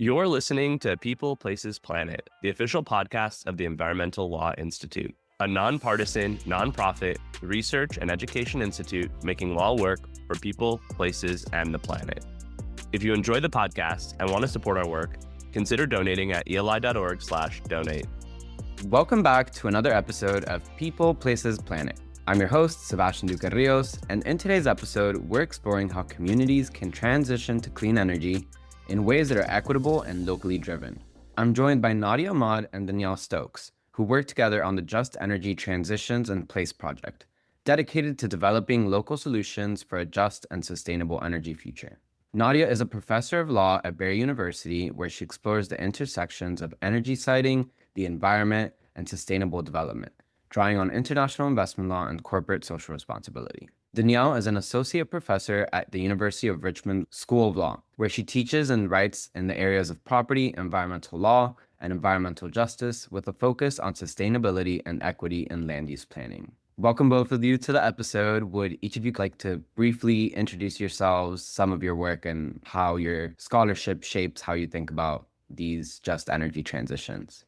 You're listening to People, Places, Planet, the official podcast of the Environmental Law Institute, a nonpartisan, nonprofit research and education institute making law work for people, places, and the planet. If you enjoy the podcast and want to support our work, consider donating at eli.org/donate. Welcome back to another episode of People, Places, Planet. I'm your host, Sebastian Duque Rios, and in today's episode, we're exploring how communities can transition to clean energy in ways that are equitable and locally driven. I'm joined by Nadia Ahmad and Danielle Stokes, who work together on the Just Energy Transitions in Place project, dedicated to developing local solutions for a just and sustainable energy future. Nadia is a professor of law at Barry University, where she explores the intersections of energy siting, the environment, and sustainable development, drawing on international investment law and corporate social responsibility. Danielle is an associate professor at the University of Richmond School of Law, where she teaches and writes in the areas of property, environmental law, and environmental justice with a focus on sustainability and equity in land use planning. Welcome both of you to the episode. Would each of you like to briefly introduce yourselves, some of your work, and how your scholarship shapes how you think about these just energy transitions?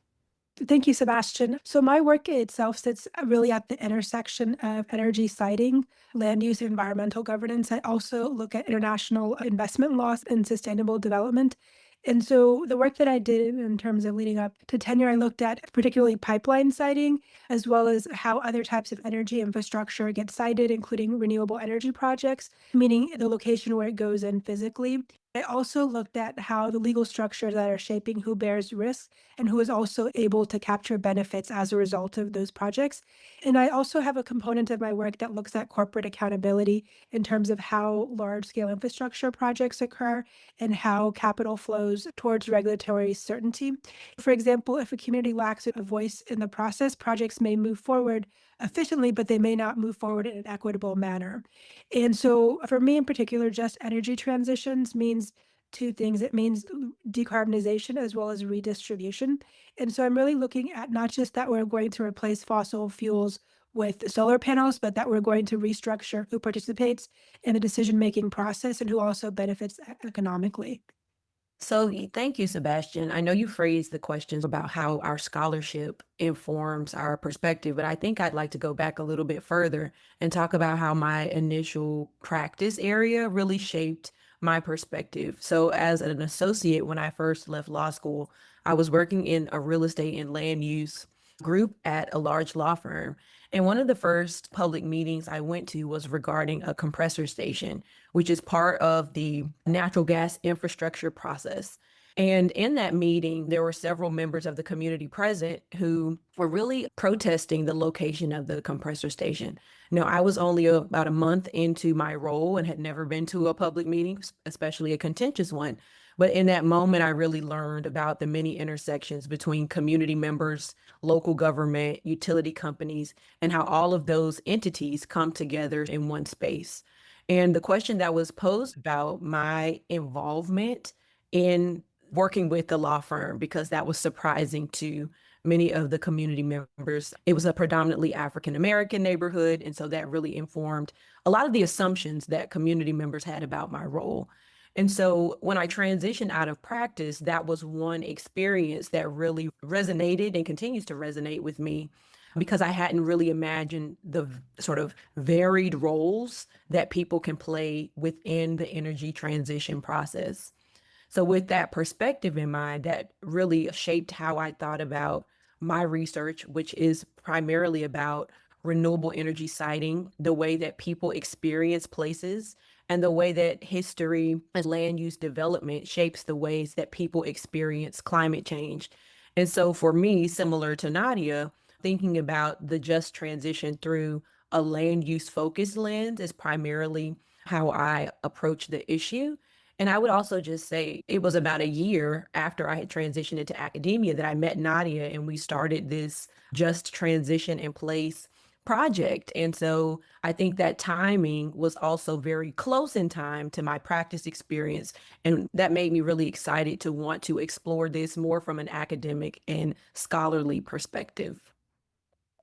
Thank you, Sebastian. So my work itself sits really at the intersection of energy siting, land use, and environmental governance. I also look at international investment laws and sustainable development. And so the work that I did in terms of leading up to tenure, I looked at particularly pipeline siting, as well as how other types of energy infrastructure get sited, including renewable energy projects, meaning the location where it goes in physically. I also looked at how the legal structures that are shaping who bears risks and who is also able to capture benefits as a result of those projects. And I also have a component of my work that looks at corporate accountability in terms of how large-scale infrastructure projects occur and how capital flows towards regulatory certainty. For example, if a community lacks a voice in the process, projects may move forward efficiently, but they may not move forward in an equitable manner. And so for me in particular, just energy transitions means two things. It means decarbonization as well as redistribution. And so I'm really looking at not just that we're going to replace fossil fuels with solar panels, but that we're going to restructure who participates in the decision-making process and who also benefits economically. So thank you, Sebastian. I know you phrased the questions about how our scholarship informs our perspective, but I think I'd like to go back a little bit further and talk about how my initial practice area really shaped my perspective. So as an associate, when I first left law school, I was working in a real estate and land use group at a large law firm. And one of the first public meetings I went to was regarding a compressor station, which is part of the natural gas infrastructure process. And in that meeting, there were several members of the community present who were really protesting the location of the compressor station. Now, I was only about a month into my role and had never been to a public meeting, especially a contentious one. But in that moment, I really learned about the many intersections between community members, local government, utility companies, and how all of those entities come together in one space. And the question that was posed about my involvement in working with the law firm, because that was surprising to many of the community members. It was a predominantly African American neighborhood, and so that really informed a lot of the assumptions that community members had about my role. And so when I transitioned out of practice, that was one experience that really resonated and continues to resonate with me because I hadn't really imagined the sort of varied roles that people can play within the energy transition process. So with that perspective in mind, that really shaped how I thought about my research, which is primarily about renewable energy siting, the way that people experience places, and the way that history and land use development shapes the ways that people experience climate change. And so for me, similar to Nadia, thinking about the just transition through a land use focused lens is primarily how I approach the issue. And I would also just say it was about a year after I had transitioned into academia that I met Nadia and we started this Just Transition in Place project. And so I think that timing was also very close in time to my practice experience. And that made me really excited to want to explore this more from an academic and scholarly perspective.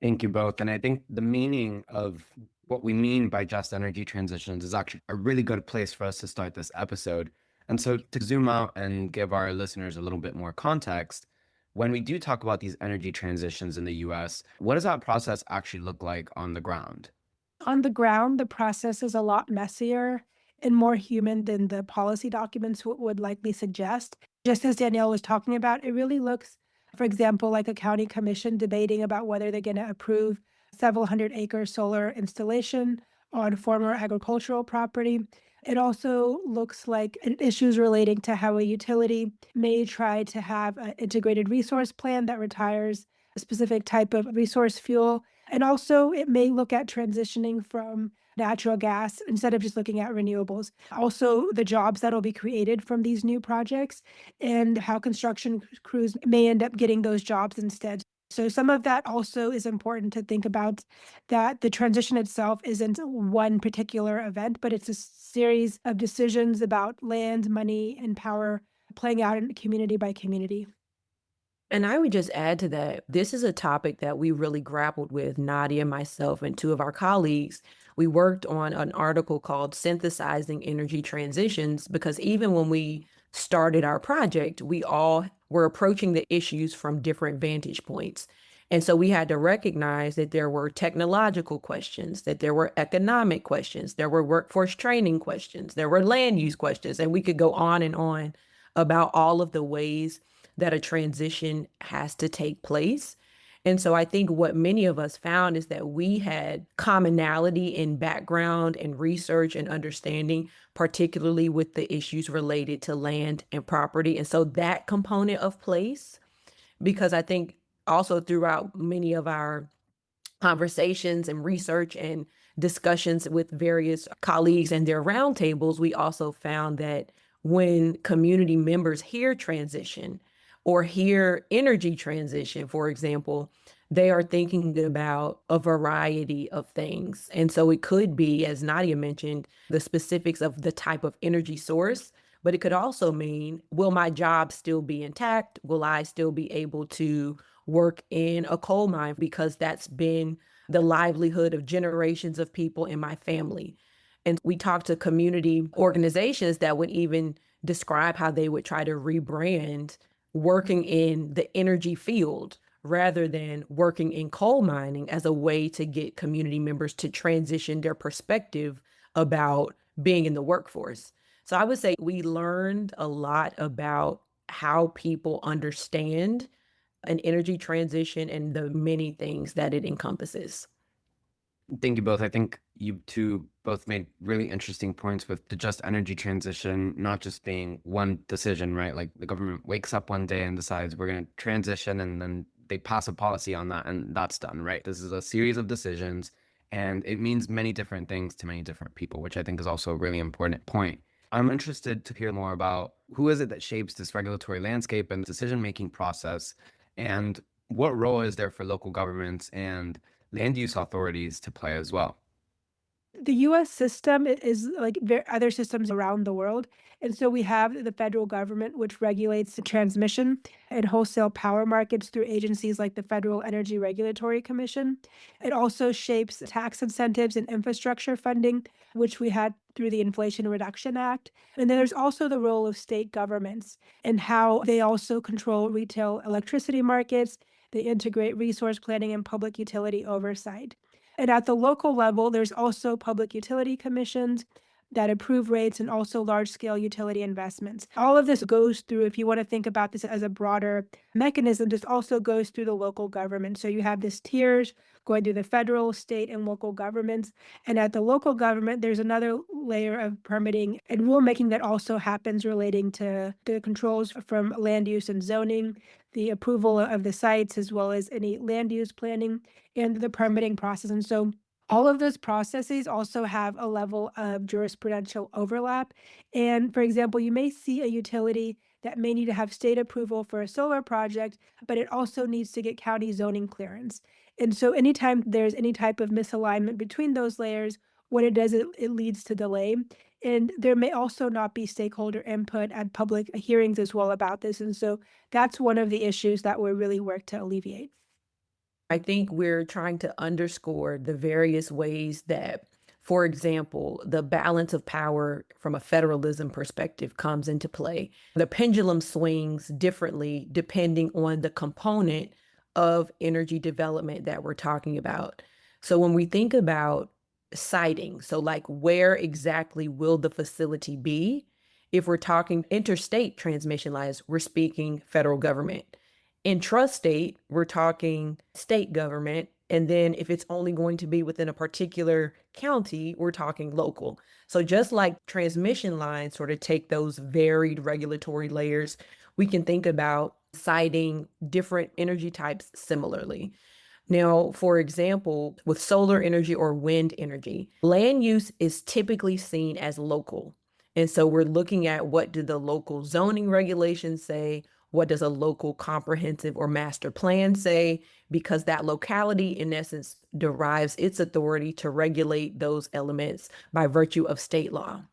Thank you both. And I think the meaning of what we mean by just energy transitions is actually a really good place for us to start this episode. And so to zoom out and give our listeners a little bit more context, when we do talk about these energy transitions in the US, what does that process actually look like on the ground? On the ground, the process is a lot messier and more human than the policy documents would likely suggest. Just as Danielle was talking about, it really looks, for example, like a county commission debating about whether they're going to approve several hundred acre solar installation on former agricultural property. It also looks like issues relating to how a utility may try to have an integrated resource plan that retires a specific type of resource fuel, and also, it may look at transitioning from natural gas instead of just looking at renewables. Also, the jobs that'll be created from these new projects and how construction crews may end up getting those jobs instead. So, some of that also is important to think about, that the transition itself isn't one particular event, but it's a series of decisions about land, money, and power playing out in community by community. And I would just add to that, this is a topic that we really grappled with, Nadia, myself, and two of our colleagues. We worked on an article called Synthesizing Energy Transitions because even when we started our project, we all were approaching the issues from different vantage points. And so we had to recognize that there were technological questions, that there were economic questions, there were workforce training questions, there were land use questions, and we could go on and on about all of the ways that a transition has to take place. And so I think what many of us found is that we had commonality in background and research and understanding, particularly with the issues related to land and property. And so that component of place, because I think also throughout many of our conversations and research and discussions with various colleagues and their roundtables, we also found that when community members hear transition or hear energy transition, for example, they are thinking about a variety of things. And so it could be, as Nadia mentioned, the specifics of the type of energy source, but it could also mean, will my job still be intact? Will I still be able to work in a coal mine because that's been the livelihood of generations of people in my family? And we talked to community organizations that would even describe how they would try to rebrand working in the energy field rather than working in coal mining as a way to get community members to transition their perspective about being in the workforce. So I would say we learned a lot about how people understand an energy transition and the many things that it encompasses. Thank you both. I think you two both made really interesting points with the just energy transition, not just being one decision, right? Like the government wakes up one day and decides we're going to transition and then they pass a policy on that and that's done, right? This is a series of decisions and it means many different things to many different people, which I think is also a really important point. I'm interested to hear more about who is it that shapes this regulatory landscape and decision-making process, and what role is there for local governments and land use authorities to play as well? The US system is like other systems around the world. And so we have the federal government, which regulates the transmission and wholesale power markets through agencies like the Federal Energy Regulatory Commission. It also shapes tax incentives and infrastructure funding, which we had through the Inflation Reduction Act. And then there's also the role of state governments and how they also control retail electricity markets. They integrate resource planning and public utility oversight. And at the local level, there's also public utility commissions that approve rates and also large scale utility investments. All of this goes through, if you want to think about this as a broader mechanism, this also goes through the local government. So you have this tiers going through the federal, state, and local governments. And at the local government, there's another layer of permitting and rulemaking that also happens relating to the controls from land use and zoning, the approval of the sites, as well as any land use planning and the permitting process. And so all of those processes also have a level of jurisprudential overlap. And for example, you may see a utility that may need to have state approval for a solar project, but it also needs to get county zoning clearance. And so anytime there's any type of misalignment between those layers, what it does, it leads to delay. And there may also not be stakeholder input at public hearings as well about this. And so that's one of the issues that we really work to alleviate. I think we're trying to underscore the various ways that For example, the balance of power from a federalism perspective comes into play. The pendulum swings differently depending on the component of energy development that we're talking about. So when we think about siting, so like where exactly will the facility be? If we're talking interstate transmission lines, we're speaking federal government. Intrastate, we're talking state government. And then if it's only going to be within a particular county, we're talking local. So just like transmission lines sort of take those varied regulatory layers, we can think about siting different energy types similarly. Now, for example, with solar energy or wind energy, land use is typically seen as local. And so we're looking at what do the local zoning regulations say? What does a local comprehensive or master plan say? Because that locality, in essence, derives its authority to regulate those elements by virtue of state law.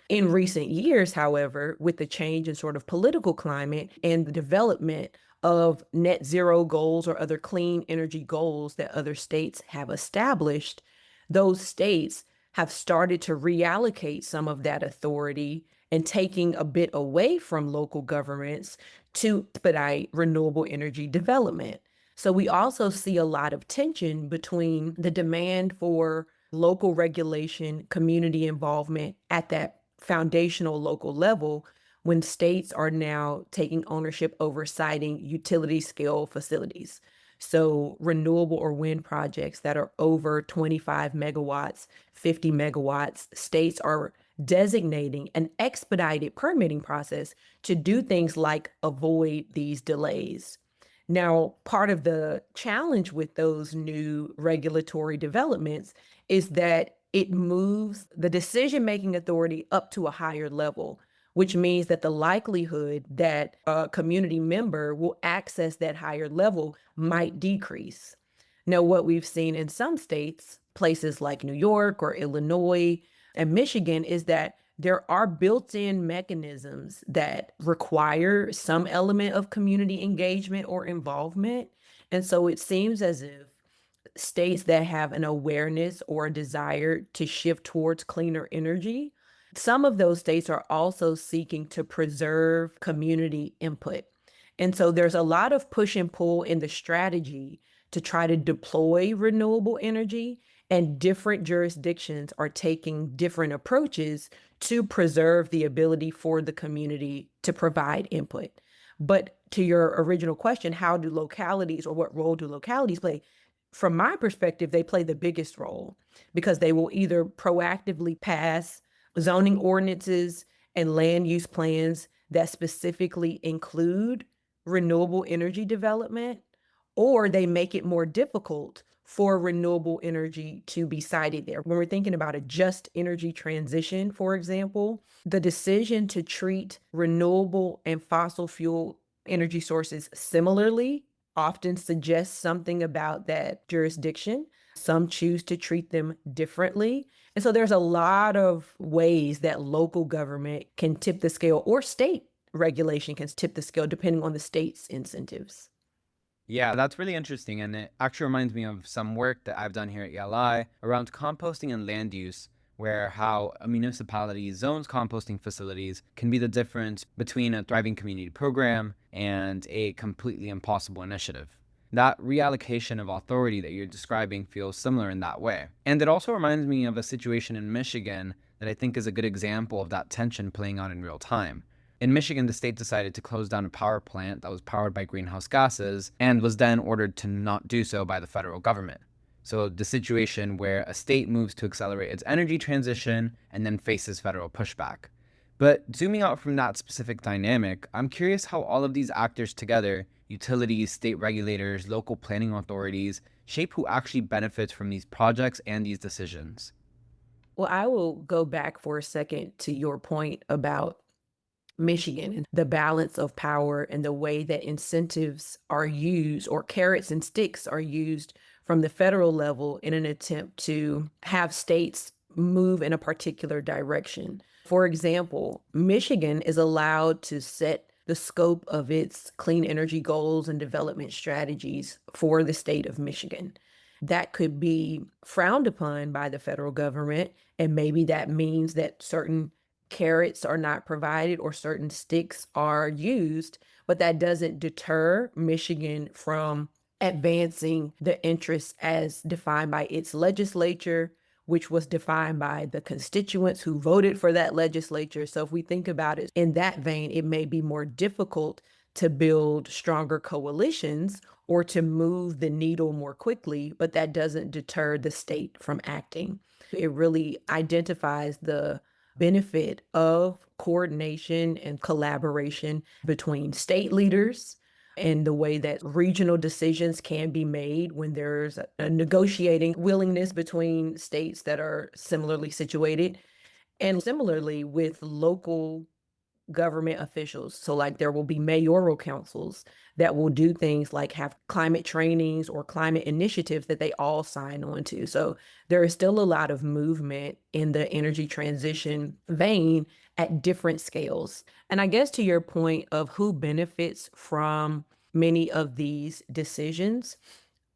In recent years, however, with the change in sort of political climate and the development of net zero goals or other clean energy goals that other states have established, those states have started to reallocate some of that authority and taking a bit away from local governments to expedite renewable energy development. So we also see a lot of tension between the demand for local regulation, community involvement at that foundational local level when states are now taking ownership over siting utility scale facilities. So renewable or wind projects that are over 25 megawatts, 50 megawatts, states are designating an expedited permitting process to do things like avoid these delays. Now, part of the challenge with those new regulatory developments is that it moves the decision-making authority up to a higher level, which means that the likelihood that a community member will access that higher level might decrease. Now, what we've seen in some states, places like New York or Illinois and Michigan, is that there are built-in mechanisms that require some element of community engagement or involvement. And so it seems as if states that have an awareness or a desire to shift towards cleaner energy, some of those states are also seeking to preserve community input. And so there's a lot of push and pull in the strategy to try to deploy renewable energy, and different jurisdictions are taking different approaches to preserve the ability for the community to provide input. But to your original question, how do localities or what role do localities play? From my perspective, they play the biggest role because they will either proactively pass zoning ordinances and land use plans that specifically include renewable energy development, or they make it more difficult for renewable energy to be sited there. When we're thinking about a just energy transition, for example, the decision to treat renewable and fossil fuel energy sources similarly often suggests something about that jurisdiction. Some choose to treat them differently. And so there's a lot of ways that local government can tip the scale, or state regulation can tip the scale depending on the state's incentives. Yeah, that's really interesting. And it actually reminds me of some work that I've done here at ELI around composting and land use, where how a municipality zones composting facilities can be the difference between a thriving community program and a completely impossible initiative. That reallocation of authority that you're describing feels similar in that way. And it also reminds me of a situation in Michigan that I think is a good example of that tension playing out in real time. In Michigan, the state decided to close down a power plant that was powered by greenhouse gases and was then ordered to not do so by the federal government. So the situation where a state moves to accelerate its energy transition and then faces federal pushback. But zooming out from that specific dynamic, I'm curious how all of these actors together, utilities, state regulators, local planning authorities, shape who actually benefits from these projects and these decisions. Well, I will go back for a second to your point about Michigan and the balance of power and the way that incentives are used, or carrots and sticks are used from the federal level in an attempt to have states move in a particular direction. For example, Michigan is allowed to set the scope of its clean energy goals and development strategies for the state of Michigan. that could be frowned upon by the federal government. And maybe that means that certain carrots are not provided or certain sticks are used, but that doesn't deter Michigan from advancing the interests as defined by its legislature, which was defined by the constituents who voted for that legislature. So if we think about it in that vein, it may be more difficult to build stronger coalitions or to move the needle more quickly, but that doesn't deter the state from acting. It really identifies the benefit of coordination and collaboration between state leaders and the way that regional decisions can be made when there's a negotiating willingness between states that are similarly situated. And similarly with local government officials. So like there will be mayoral councils that will do things like have climate trainings or climate initiatives that they all sign on to. So there is still a lot of movement in the energy transition vein at different scales. And I guess to your point of who benefits from many of these decisions,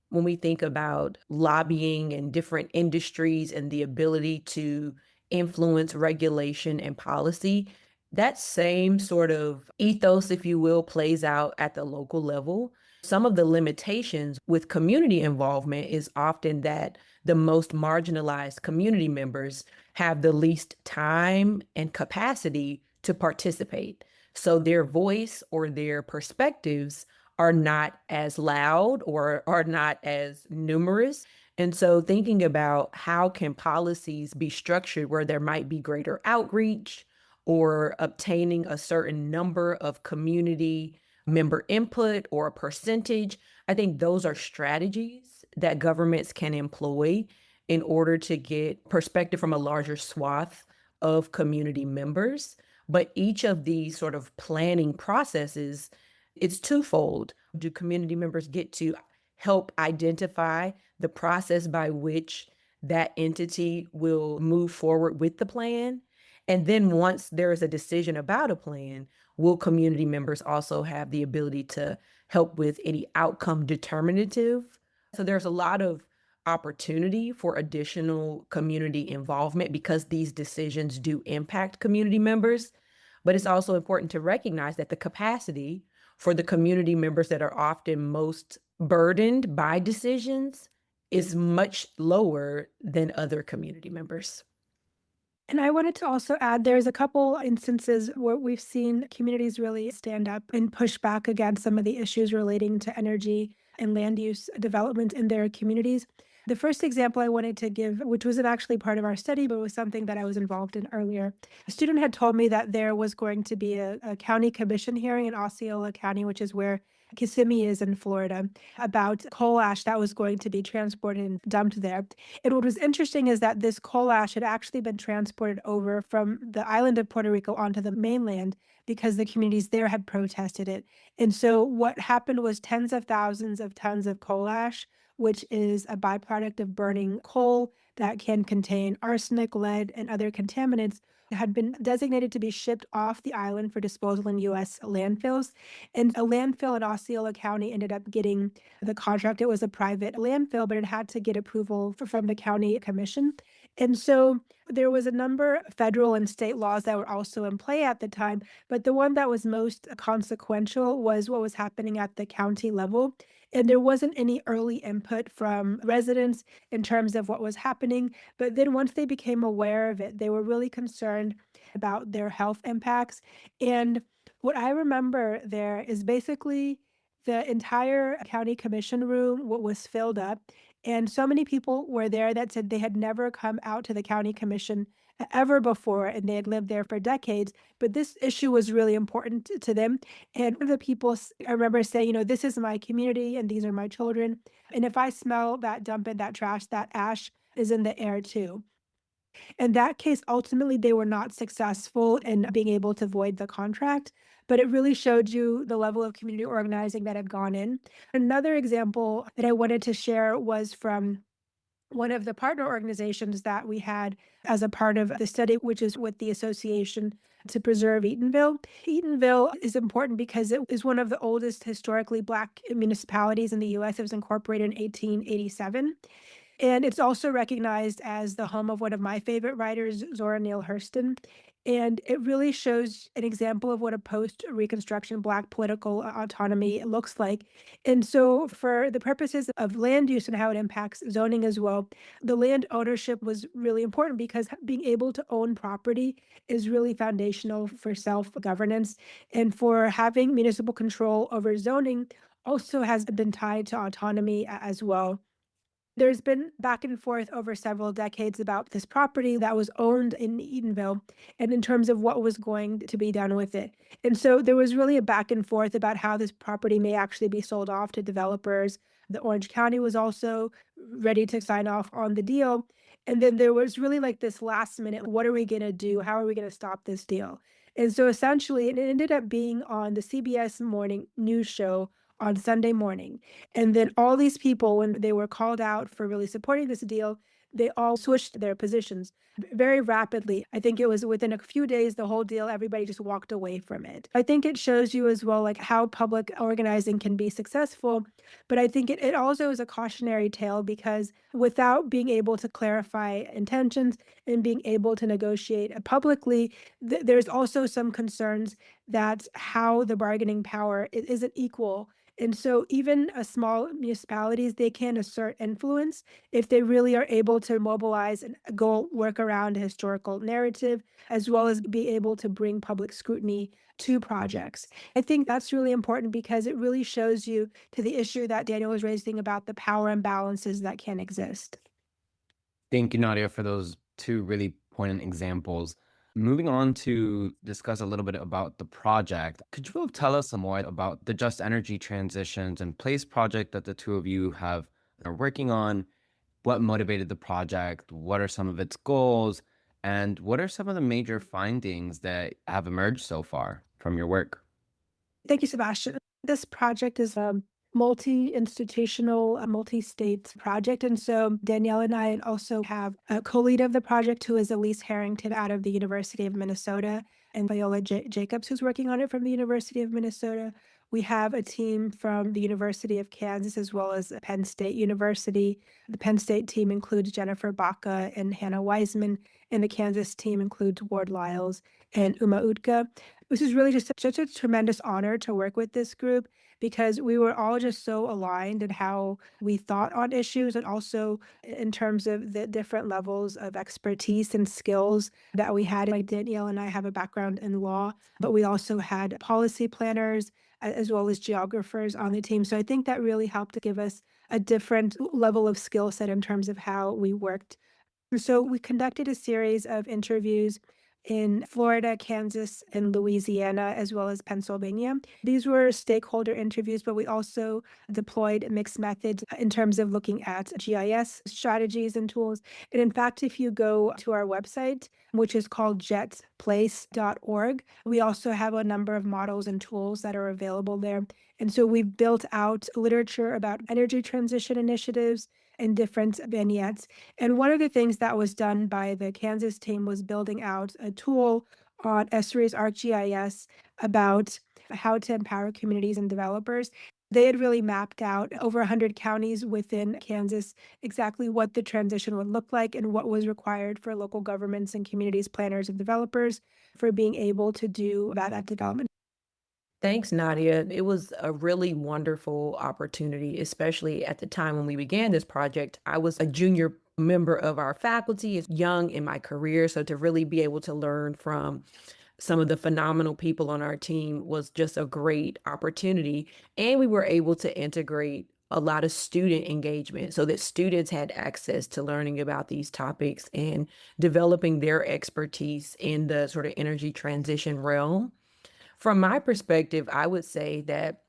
when we think about lobbying and different industries and the ability to influence regulation and policy, that same sort of ethos, if you will, plays out at the local level. Some of the limitations with community involvement is often that the most marginalized community members have the least time and capacity to participate. So their voice or their perspectives are not as loud or are not as numerous. And so thinking about how can policies be structured where there might be greater outreach or obtaining a certain number of community member input or a percentage, I think those are strategies that governments can employ in order to get perspective from a larger swath of community members. But each of these sort of planning processes, it's twofold. Do community members get to help identify the process by which that entity will move forward with the plan? And then once there is a decision about a plan, will community members also have the ability to help with any outcome determinative? So there's a lot of opportunity for additional community involvement because these decisions do impact community members. But it's also important to recognize that the capacity for the community members that are often most burdened by decisions is much lower than other community members. And I wanted to also add there's a couple instances where we've seen communities really stand up and push back against some of the issues relating to energy and land use development in their communities. The first example I wanted to give, which wasn't actually part of our study, but was something that I was involved in earlier. A student had told me that there was going to be a county commission hearing in Osceola County, which is where Kissimmee is in Florida, about coal ash that was going to be transported and dumped there. And what was interesting is that this coal ash had actually been transported over from the island of Puerto Rico onto the mainland because the communities there had protested it. And so what happened was tens of thousands of tons of coal ash, which is a byproduct of burning coal that can contain arsenic, lead, and other contaminants, had been designated to be shipped off the island for disposal in U.S. landfills. And a landfill in Osceola County ended up getting the contract. It was a private landfill, but it had to get approval from the county commission. And so there was a number of federal and state laws that were also in play at the time, but the one that was most consequential was what was happening at the county level. And there wasn't any early input from residents in terms of what was happening. But then once they became aware of it, they were really concerned about their health impacts. And what I remember there is basically the entire county commission room was filled up. And so many people were there that said they had never come out to the county commission ever before, and they had lived there for decades. But this issue was really important to them. And one of the people, I remember saying, this is my community and these are my children. And if I smell that dump in that trash, that ash is in the air too. In that case, ultimately, they were not successful in being able to void the contract, but it really showed you the level of community organizing that had gone in. Another example that I wanted to share was from one of the partner organizations that we had as a part of the study, which is with the Association to Preserve Eatonville. Eatonville is important because it is one of the oldest historically Black municipalities in the US. It was incorporated in 1887. And it's also recognized as the home of one of my favorite writers, Zora Neale Hurston. And it really shows an example of what a post-Reconstruction Black political autonomy looks like. And so, for the purposes of land use and how it impacts zoning as well, the land ownership was really important because being able to own property is really foundational for self-governance. And for having municipal control over zoning also has been tied to autonomy as well. There's been back and forth over several decades about this property that was owned in Eatonville and in terms of what was going to be done with it. And so there was really a back and forth about how this property may actually be sold off to developers. The Orange County was also ready to sign off on the deal. And then there was really like this last minute, what are we going to do? How are we going to stop this deal? And so essentially, it ended up being on the CBS morning news show on Sunday morning. And then all these people, when they were called out for really supporting this deal, they all switched their positions very rapidly. I think it was within a few days, the whole deal, everybody just walked away from it. I think it shows you as well, like how public organizing can be successful. But I think it also is a cautionary tale because without being able to clarify intentions and being able to negotiate publicly, there's also some concerns that how the bargaining power isn't equal. And so even small municipalities, they can assert influence if they really are able to mobilize and go work around a historical narrative, as well as be able to bring public scrutiny to projects. I think that's really important because it really shows you to the issue that Daniel was raising about the power imbalances that can exist. Thank you, Nadia, for those two really poignant examples. Moving on to discuss a little bit about the project, could you tell us some more about the Just Energy Transitions in Place project that the two of you are working on? What motivated the project? What are some of its goals? And what are some of the major findings that have emerged so far from your work? Thank you, Sebastian. This project is a multi-institutional, multi-state project. And so Danielle and I also have a co-lead of the project who is Elise Harrington out of the University of Minnesota and Viola Jacobs, who's working on it from the University of Minnesota. We have a team from the University of Kansas as well as Penn State University. The Penn State team includes Jennifer Baca and Hannah Wiseman, and the Kansas team includes Ward Lyles and Uma Utka. This is really just such a tremendous honor to work with this group because we were all just so aligned in how we thought on issues and also in terms of the different levels of expertise and skills that we had. Like Danielle and I have a background in law, but we also had policy planners as well as geographers on the team. So I think that really helped to give us a different level of skill set in terms of how we worked. So we conducted a series of interviews in Florida, Kansas, and Louisiana, as well as Pennsylvania. These were stakeholder interviews, but we also deployed mixed methods in terms of looking at GIS strategies and tools. And in fact, if you go to our website, which is called jetplace.org, we also have a number of models and tools that are available there. And so we've built out literature about energy transition initiatives and different vignettes. And one of the things that was done by the Kansas team was building out a tool on Esri's ArcGIS about how to empower communities and developers. They had really mapped out over 100 counties within Kansas exactly what the transition would look like and what was required for local governments and communities, planners, and developers for being able to do that development. Thanks, Nadia. It was a really wonderful opportunity, especially at the time when we began this project. I was a junior member of our faculty, is young in my career. So to really be able to learn from some of the phenomenal people on our team was just a great opportunity. And we were able to integrate a lot of student engagement so that students had access to learning about these topics and developing their expertise in the sort of energy transition realm. From my perspective, I would say that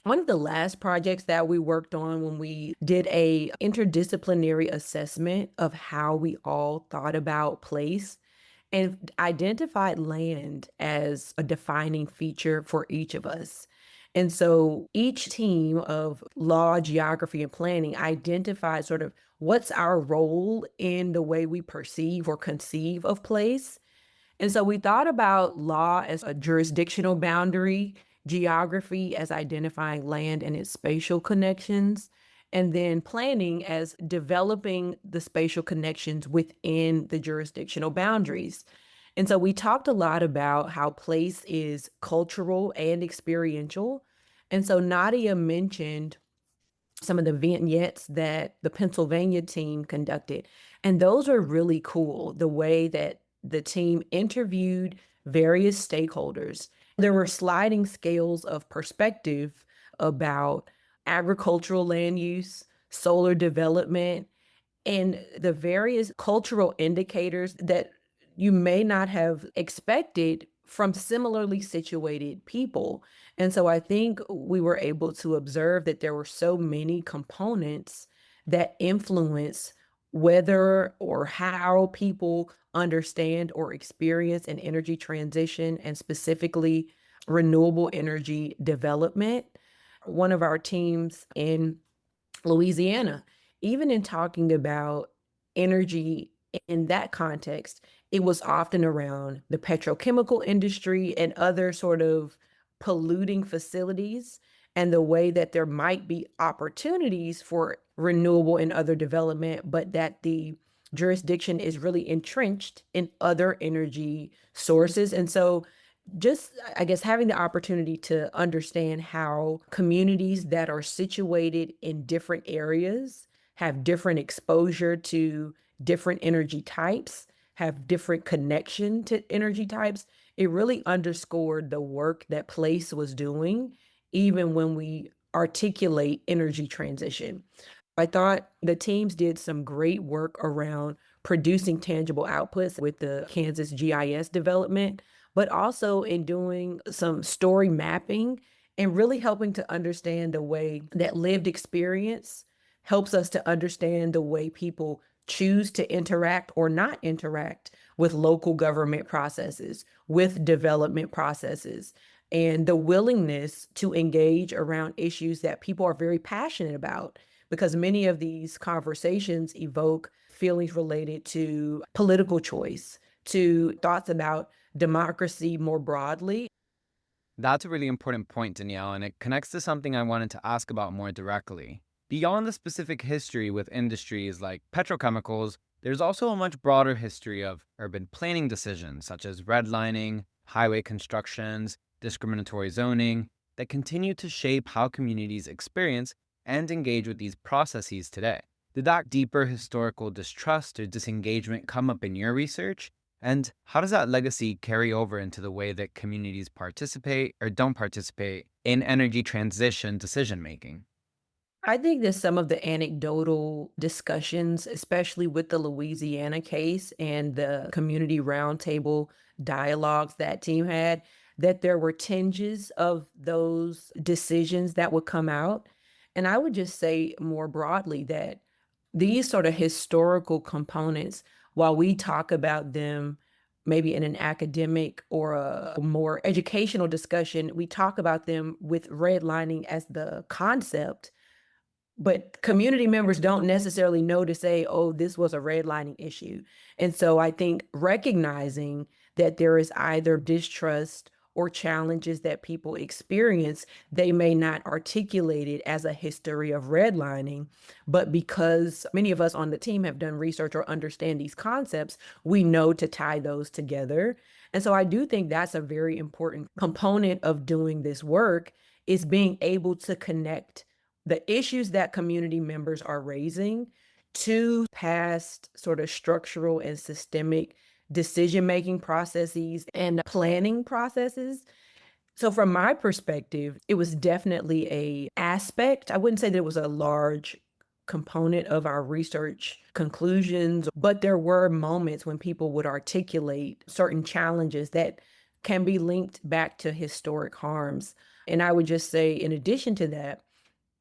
one of the last projects that we worked on when we did a interdisciplinary assessment of how we all thought about place and identified land as a defining feature for each of us. And so each team of law, geography, and planning identified sort of what's our role in the way we perceive or conceive of place. And so we thought about law as a jurisdictional boundary, geography as identifying land and its spatial connections, and then planning as developing the spatial connections within the jurisdictional boundaries. And so we talked a lot about how place is cultural and experiential. And so Nadia mentioned some of the vignettes that the Pennsylvania team conducted. And those are really cool, the way that the team interviewed various stakeholders. There were sliding scales of perspective about agricultural land use, solar development, and the various cultural indicators that you may not have expected from similarly situated people. And so I think we were able to observe that there were so many components that influence whether or how people understand or experience an energy transition, and specifically renewable energy development. One of our teams in Louisiana, even in talking about energy in that context, it was often around the petrochemical industry and other sort of polluting facilities, and the way that there might be opportunities for renewable and other development, but that the jurisdiction is really entrenched in other energy sources. And so just, I guess, having the opportunity to understand how communities that are situated in different areas have different exposure to different energy types, have different connection to energy types, it really underscored the work that place was doing, even when we articulate energy transition. I thought the teams did some great work around producing tangible outputs with the Kansas GIS development, but also in doing some story mapping and really helping to understand the way that lived experience helps us to understand the way people choose to interact or not interact with local government processes, with development processes, and the willingness to engage around issues that people are very passionate about, because many of these conversations evoke feelings related to political choice, to thoughts about democracy more broadly. That's a really important point, Danielle, and it connects to something I wanted to ask about more directly. Beyond the specific history with industries like petrochemicals, there's also a much broader history of urban planning decisions such as redlining, highway constructions, discriminatory zoning that continue to shape how communities experience and engage with these processes today. Did that deeper historical distrust or disengagement come up in your research? And how does that legacy carry over into the way that communities participate or don't participate in energy transition decision making? I think that some of the anecdotal discussions, especially with the Louisiana case and the community roundtable dialogues that team had, that there were tinges of those decisions that would come out. And I would just say more broadly that these sort of historical components, while we talk about them maybe in an academic or a more educational discussion, we talk about them with redlining as the concept, but community members don't necessarily know to say, oh, this was a redlining issue. And so I think recognizing that there is either distrust or challenges that people experience, they may not articulate it as a history of redlining, but because many of us on the team have done research or understand these concepts, we know to tie those together. And so I do think that's a very important component of doing this work, is being able to connect the issues that community members are raising to past sort of structural and systemic decision-making processes and planning processes. So from my perspective, it was definitely a aspect. I wouldn't say that it was a large component of our research conclusions, but there were moments when people would articulate certain challenges that can be linked back to historic harms. And I would just say, in addition to that,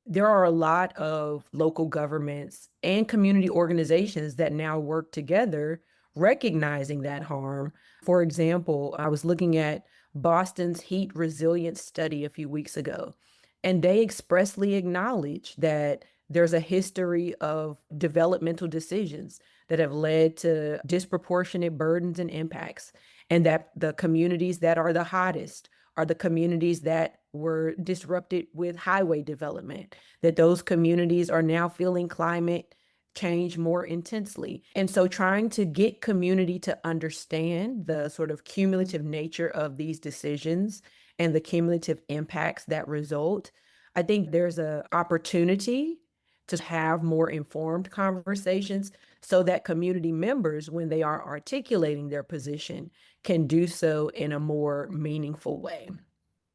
there are a lot of local governments and community organizations that now work together, recognizing that harm. For example, I was looking at Boston's heat resilience study a few weeks ago, and they expressly acknowledge that there's a history of developmental decisions that have led to disproportionate burdens and impacts, and that the communities that are the hottest are the communities that were disrupted with highway development, that those communities are now feeling climate change more intensely. And so trying to get community to understand the sort of cumulative nature of these decisions and the cumulative impacts that result, I think there's an opportunity to have more informed conversations so that community members, when they are articulating their position, can do so in a more meaningful way.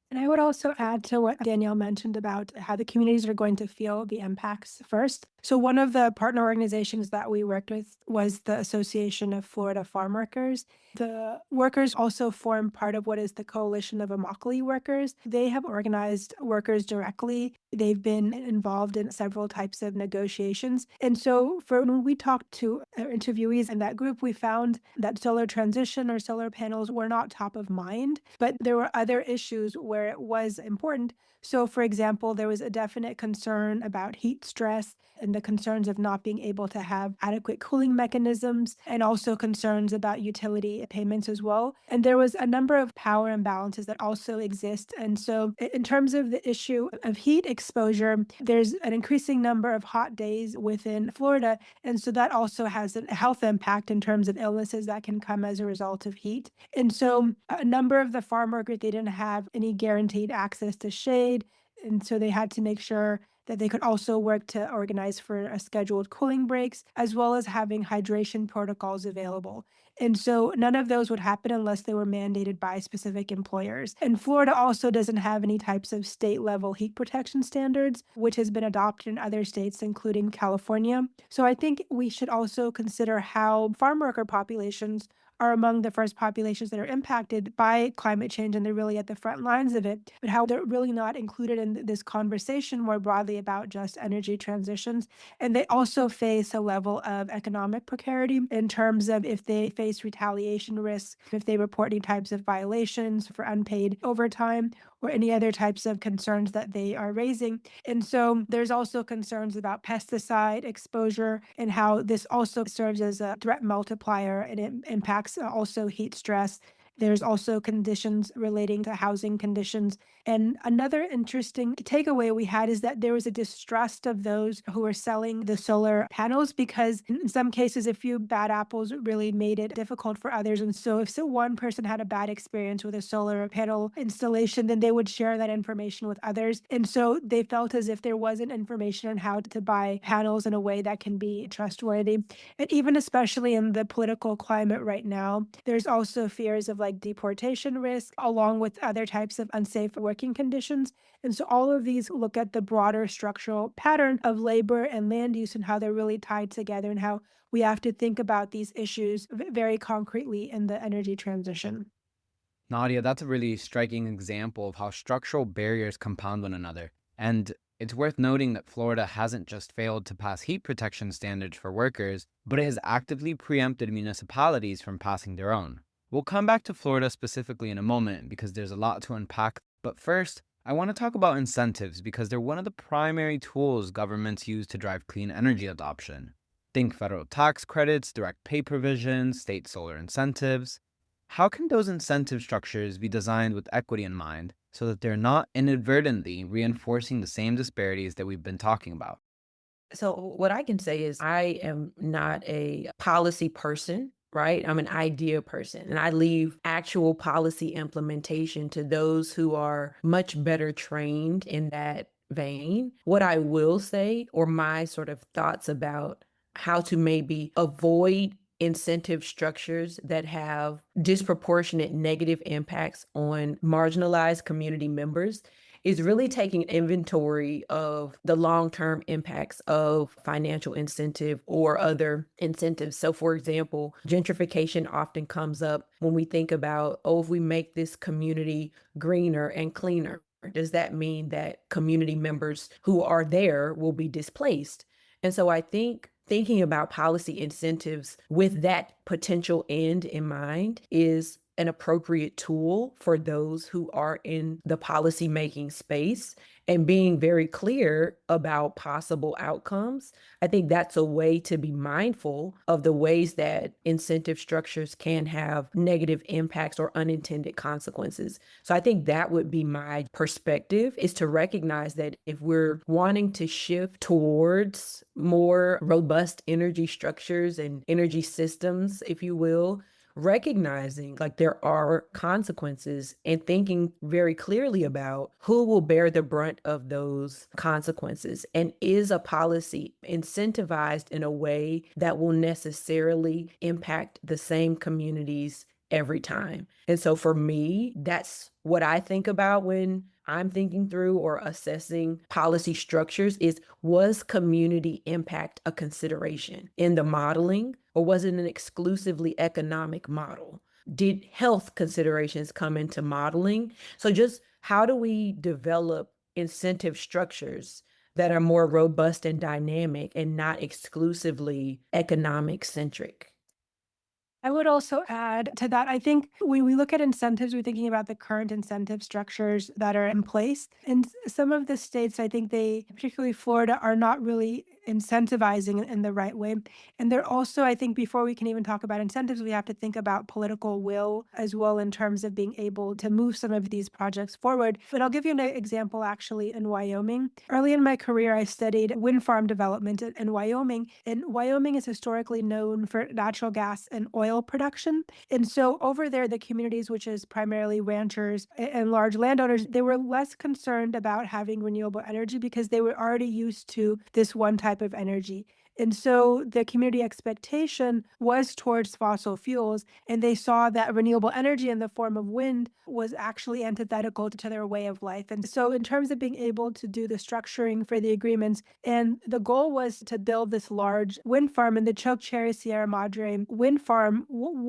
And I would also add to what Danielle mentioned about how the communities are going to feel the impacts first. So, one of the partner organizations that we worked with was the Association of Florida Farm Workers. The workers also form part of what is the Coalition of Immokalee Workers. They have organized workers directly. They've been involved in several types of negotiations. And so, for when we talked to interviewees in that group, we found that solar transition or solar panels were not top of mind, but there were other issues where it was important. So, for example, there was a definite concern about heat stress and the concerns of not being able to have adequate cooling mechanisms, and also concerns about utility payments as well. And there was a number of power imbalances that also exist. And so, in terms of the issue of heat exposure, there's an increasing number of hot days within Florida. And so that also has a health impact in terms of illnesses that can come as a result of heat. And so a number of the farm workers, they didn't have any guaranteed access to shade. And so they had to make sure that they could also work to organize for a scheduled cooling breaks, as well as having hydration protocols available. And so none of those would happen unless they were mandated by specific employers. And Florida also doesn't have any types of state level heat protection standards, which has been adopted in other states, including California. So I think we should also consider how farm worker populations are among the first populations that are impacted by climate change, and they're really at the front lines of it, but how they're really not included in this conversation more broadly about just energy transitions. And they also face a level of economic precarity in terms of if they face retaliation risks, if they report any types of violations for unpaid overtime, or any other types of concerns that they are raising. And so there's also concerns about pesticide exposure and how this also serves as a threat multiplier, and it impacts also heat stress. There's also conditions relating to housing conditions. And another interesting takeaway we had is that there was a distrust of those who were selling the solar panels, because in some cases, a few bad apples really made it difficult for others. And so if one person had a bad experience with a solar panel installation, then they would share that information with others. And so they felt as if there wasn't information on how to buy panels in a way that can be trustworthy. And even especially in the political climate right now, there's also fears of like deportation risk, along with other types of unsafe working conditions. And so all of these look at the broader structural pattern of labor and land use and how they're really tied together, and how we have to think about these issues very concretely in the energy transition. Nadia, that's a really striking example of how structural barriers compound one another. And it's worth noting that Florida hasn't just failed to pass heat protection standards for workers, but it has actively preempted municipalities from passing their own. We'll come back to Florida specifically in a moment because there's a lot to unpack. But first, I want to talk about incentives because they're one of the primary tools governments use to drive clean energy adoption. Think federal tax credits, direct pay provisions, state solar incentives. How can those incentive structures be designed with equity in mind so that they're not inadvertently reinforcing the same disparities that we've been talking about? So, what I can say is, I am not a policy person, right? I'm an idea person, and I leave actual policy implementation to those who are much better trained in that vein. What I will say, or my sort of thoughts about how to maybe avoid incentive structures that have disproportionate negative impacts on marginalized community members, is really taking inventory of the long-term impacts of financial incentive or other incentives. So for example, gentrification often comes up when we think about, oh, if we make this community greener and cleaner, does that mean that community members who are there will be displaced? And so I think thinking about policy incentives with that potential end in mind is an appropriate tool for those who are in the policymaking space and being very clear about possible outcomes. I think that's a way to be mindful of the ways that incentive structures can have negative impacts or unintended consequences. So I think that would be my perspective, is to recognize that if we're wanting to shift towards more robust energy structures and energy systems, if you will, recognizing like there are consequences and thinking very clearly about who will bear the brunt of those consequences, and is a policy incentivized in a way that will necessarily impact the same communities every time. And so for me, that's what I think about when I'm thinking through or assessing policy structures is, was community impact a consideration in the modeling, or was it an exclusively economic model? Did health considerations come into modeling? So just how do we develop incentive structures that are more robust and dynamic and not exclusively economic centric? I would also add to that, I think when we look at incentives, we're thinking about the current incentive structures that are in place. And some of the states, I think they, particularly Florida, are not really incentivizing in the right way. And they're also, I think, before we can even talk about incentives, we have to think about political will as well in terms of being able to move some of these projects forward. But I'll give you an example actually in Wyoming. Early in my career, I studied wind farm development in Wyoming. And Wyoming is historically known for natural gas and oil production. And so over there, the communities, which is primarily ranchers and large landowners, they were less concerned about having renewable energy because they were already used to this one type of energy. And so the community expectation was towards fossil fuels, and they saw that renewable energy in the form of wind was actually antithetical to their way of life. And so, in terms of being able to do the structuring for the agreements, and the goal was to build this large wind farm, and the Chokecherry Sierra Madre wind farm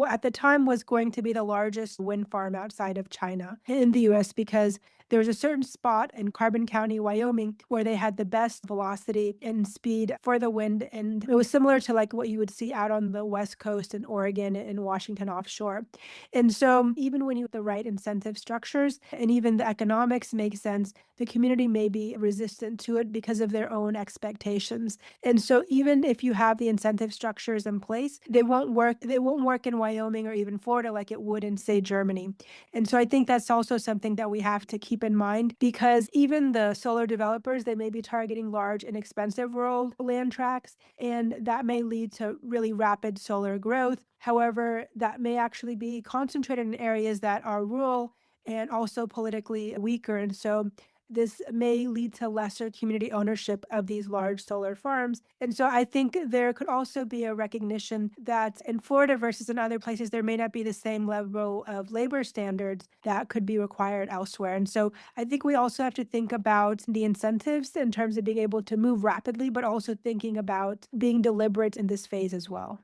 at the time was going to be the largest wind farm outside of China in the US because there was a certain spot in Carbon County, Wyoming, where they had the best velocity and speed for the wind. And it was similar to like what you would see out on the West Coast in Oregon and Washington offshore. And so even when you have the right incentive structures and even the economics make sense, the community may be resistant to it because of their own expectations. And so even if you have the incentive structures in place, they won't work. They won't work in Wyoming or even Florida like it would in, say, Germany. And so I think that's also something that we have to keep in mind, because even the solar developers, they may be targeting large, inexpensive rural land tracts, and that may lead to really rapid solar growth. However, that may actually be concentrated in areas that are rural and also politically weaker. And so this may lead to lesser community ownership of these large solar farms. And so I think there could also be a recognition that in Florida versus in other places, there may not be the same level of labor standards that could be required elsewhere. And so I think we also have to think about the incentives in terms of being able to move rapidly, but also thinking about being deliberate in this phase as well.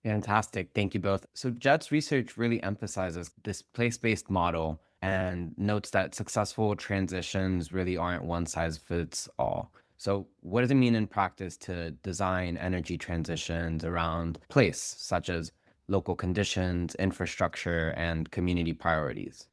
Fantastic. Thank you both. So Jet's research really emphasizes this place-based model and notes that successful transitions really aren't one size fits all. So what does it mean in practice to design energy transitions around place, such as local conditions, infrastructure, and community priorities?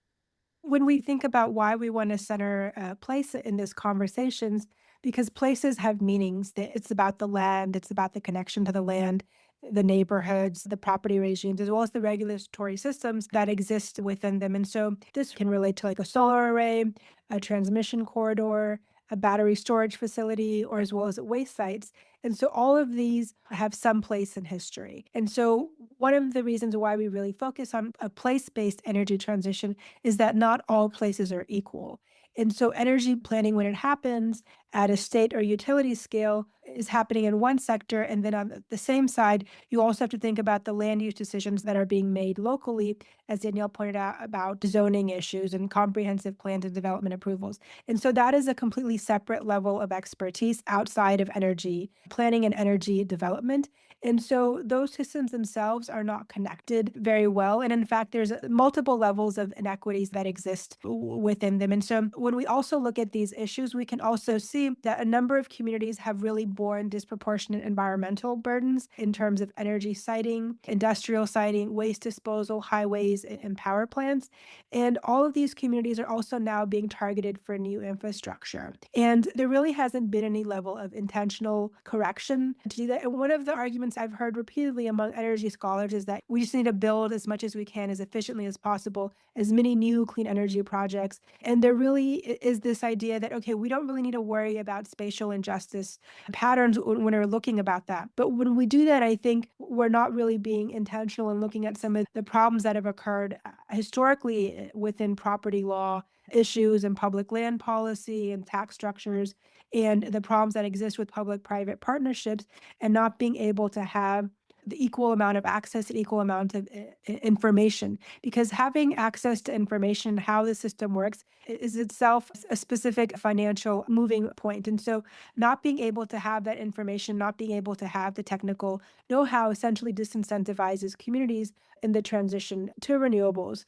When we think about why we want to center place in this conversations, because places have meanings. It's about the land, it's about the connection to the land, the neighborhoods, the property regimes, as well as the regulatory systems that exist within them. And so this can relate to like a solar array, a transmission corridor, a battery storage facility, or as well as waste sites. And so all of these have some place in history. And so one of the reasons why we really focus on a place-based energy transition is that not all places are equal. And so energy planning, when it happens at a state or utility scale, is happening in one sector. And then on the same side, you also have to think about the land use decisions that are being made locally, as Danielle pointed out, about zoning issues and comprehensive plans and development approvals. And so that is a completely separate level of expertise outside of energy planning and energy development. And so those systems themselves are not connected very well. And in fact, there's multiple levels of inequities that exist within them. And so when we also look at these issues, we can also see that a number of communities have really borne disproportionate environmental burdens in terms of energy siting, industrial siting, waste disposal, highways, and power plants. And all of these communities are also now being targeted for new infrastructure. And there really hasn't been any level of intentional correction to do that. And one of the arguments I've heard repeatedly among energy scholars is that we just need to build as much as we can, as efficiently as possible, as many new clean energy projects. And there really is this idea that, okay, we don't really need to worry about spatial injustice patterns when we're looking about that. But when we do that, I think we're not really being intentional in looking at some of the problems that have occurred historically within property law issues and public land policy and tax structures, and the problems that exist with public private partnerships, and not being able to have the equal amount of access and equal amount of information, because having access to information, how the system works, is itself a specific financial moving point. And so not being able to have that information, not being able to have the technical know-how, essentially disincentivizes communities in the transition to renewables.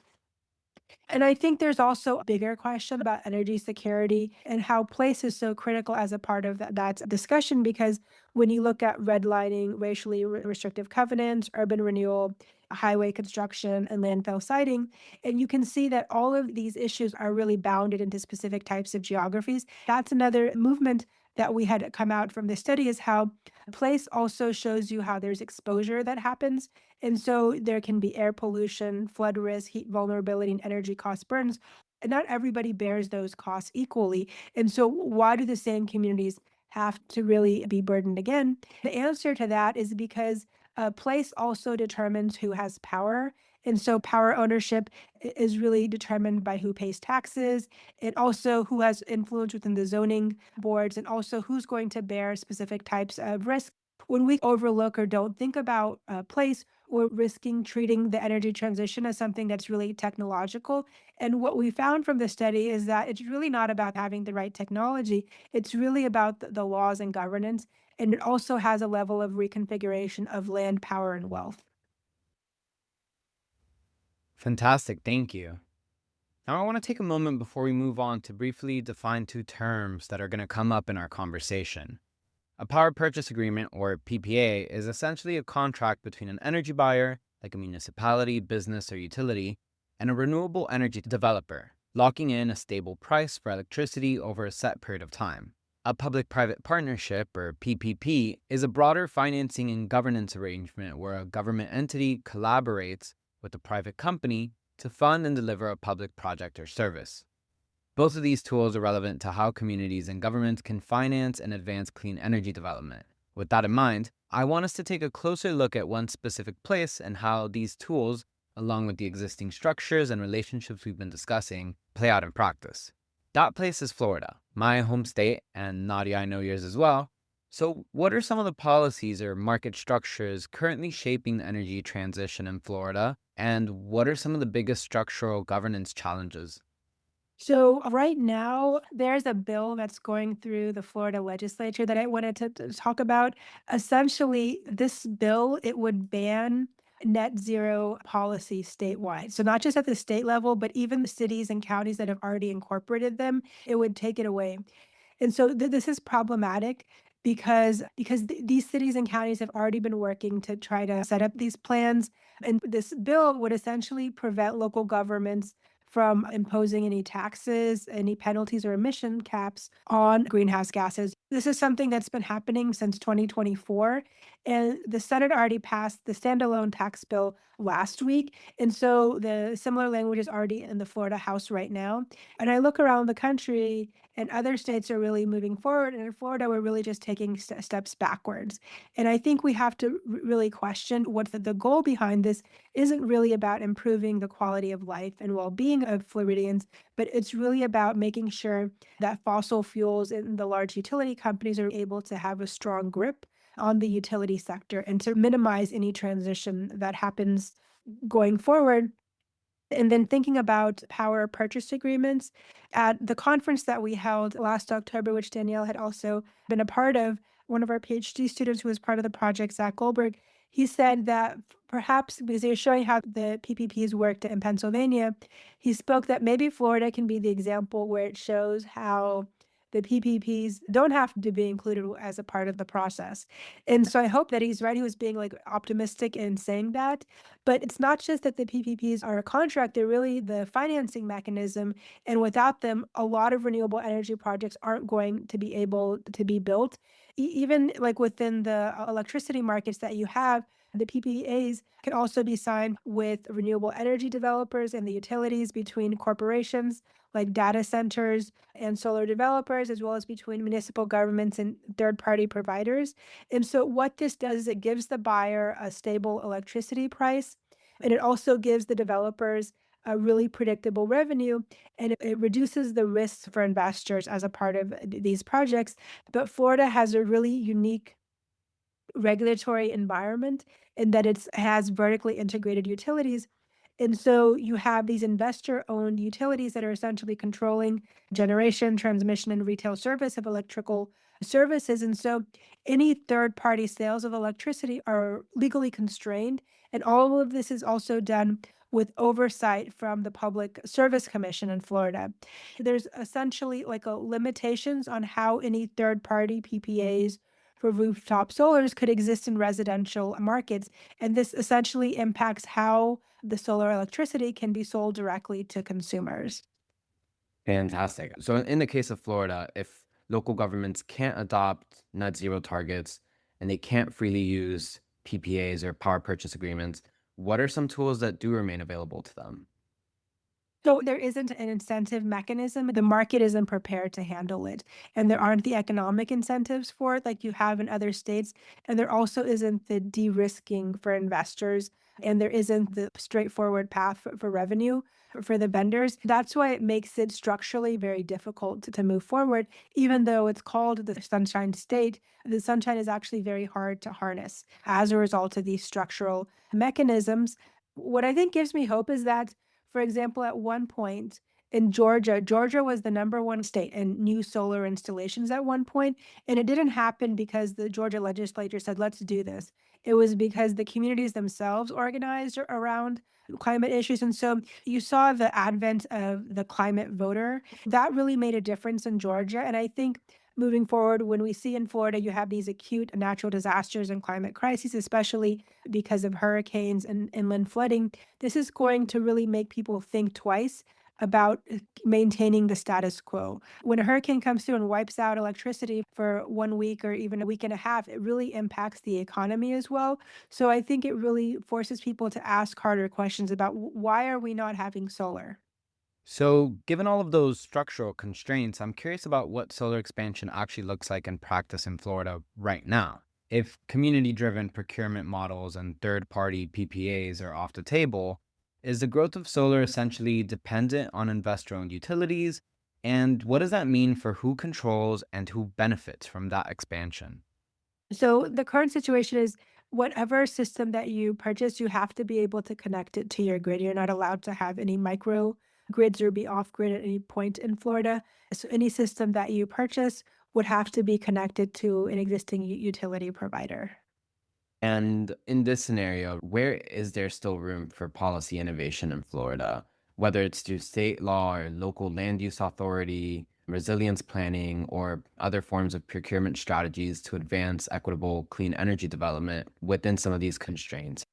And I think there's also a bigger question about energy security and how place is so critical as a part of that discussion, because when you look at redlining, racially restrictive covenants, urban renewal, highway construction, and landfill siting, and you can see that all of these issues are really bounded into specific types of geographies. That's another movement that we had come out from this study, is how place also shows you how there's exposure that happens. And so there can be air pollution, flood risk, heat vulnerability, and energy cost burdens. And not everybody bears those costs equally. And so why do the same communities have to really be burdened again? The answer to that is because place also determines who has power. And so power ownership is really determined by who pays taxes, and also who has influence within the zoning boards, and also who's going to bear specific types of risk. When we overlook or don't think about place, we're risking treating the energy transition as something that's really technological. And what we found from the study is that it's really not about having the right technology. It's really about the laws and governance. And it also has a level of reconfiguration of land, power, and wealth. Fantastic, thank you. Now, I want to take a moment before we move on to briefly define two terms that are going to come up in our conversation. A power purchase agreement, or PPA, is essentially a contract between an energy buyer, like a municipality, business, or utility, and a renewable energy developer, locking in a stable price for electricity over a set period of time. A public-private partnership, or PPP, is a broader financing and governance arrangement where a government entity collaborates with a private company to fund and deliver a public project or service. Both of these tools are relevant to how communities and governments can finance and advance clean energy development. With that in mind, I want us to take a closer look at one specific place and how these tools, along with the existing structures and relationships we've been discussing, play out in practice. That place is Florida, my home state, and Nadia, I know yours as well. So what are some of the policies or market structures currently shaping the energy transition in Florida? And what are some of the biggest structural governance challenges? So right now, there's a bill that's going through the Florida legislature that I wanted to talk about. Essentially, this bill, it would ban net zero policy statewide. So not just at the state level, but even the cities and counties that have already incorporated them, it would take it away. And so this is problematic because these cities and counties have already been working to try to set up these plans, and this bill would essentially prevent local governments from imposing any taxes, any penalties or emission caps on greenhouse gases. This is something that's been happening since 2024, and the Senate already passed the standalone tax bill last week. And so the similar language is already in the Florida House right now. And I look around the country, and other states are really moving forward. And in Florida, we're really just taking steps backwards. And I think we have to really question what the goal behind this isn't really about improving the quality of life and well-being of Floridians, but it's really about making sure that fossil fuels and the large utility companies are able to have a strong grip on the utility sector and to minimize any transition that happens going forward. And then thinking about power purchase agreements, at the conference that we held last October, which Danielle had also been a part of, one of our PhD students who was part of the project, Zach Goldberg, he said that perhaps because he was showing how the PPPs worked in Pennsylvania, he spoke that maybe Florida can be the example where it shows how the PPPs don't have to be included as a part of the process. And so I hope that he's right. He was being like optimistic in saying that. But it's not just that the PPPs are a contract, they're really the financing mechanism. And without them, a lot of renewable energy projects aren't going to be able to be built. Even like within the electricity markets that you have, the PPAs can also be signed with renewable energy developers and the utilities between corporations like data centers and solar developers, as well as between municipal governments and third party providers. And so, what this does is it gives the buyer a stable electricity price, and it also gives the developers a really predictable revenue, and it reduces the risks for investors as a part of these projects. But Florida has a really unique regulatory environment in that it has vertically integrated utilities. And so you have these investor owned utilities that are essentially controlling generation, transmission, and retail service of electrical services. And so any third party sales of electricity are legally constrained. And all of this is also done with oversight from the Public Service Commission in Florida. There's essentially like a limitations on how any third party PPAs for rooftop solars could exist in residential markets. And this essentially impacts how the solar electricity can be sold directly to consumers. Fantastic. So in the case of Florida, if local governments can't adopt net zero targets and they can't freely use PPAs or power purchase agreements, what are some tools that do remain available to them? So there isn't an incentive mechanism. The market isn't prepared to handle it. And there aren't the economic incentives for it like you have in other states. And there also isn't the de-risking for investors. And there isn't the straightforward path for revenue for the vendors. That's why it makes it structurally very difficult to move forward. Even though it's called the Sunshine State, the sunshine is actually very hard to harness as a result of these structural mechanisms. What I think gives me hope is that, for example, at one point in Georgia, Georgia was the number one state in new solar installations at one point, and it didn't happen because the Georgia legislature said, let's do this. It was because the communities themselves organized around climate issues. And so you saw the advent of the climate voter. That really made a difference in Georgia. And I think moving forward, when we see in Florida, you have these acute natural disasters and climate crises, especially because of hurricanes and inland flooding, this is going to really make people think twice about maintaining the status quo. When a hurricane comes through and wipes out electricity for 1 week or even a week and a half, it really impacts the economy as well. So I think it really forces people to ask harder questions about why are we not having solar? So, given all of those structural constraints, I'm curious about what solar expansion actually looks like in practice in Florida right now. If community driven procurement models and third party PPAs are off the table, is the growth of solar essentially dependent on investor owned utilities? And what does that mean for who controls and who benefits from that expansion? So the current situation is whatever system that you purchase, you have to be able to connect it to your grid. You're not allowed to have any micro grids or be off grid at any point in Florida. So any system that you purchase would have to be connected to an existing utility provider. And in this scenario, where is there still room for policy innovation in Florida, whether it's through state law or local land use authority, resilience planning, or other forms of procurement strategies to advance equitable clean energy development within some of these constraints?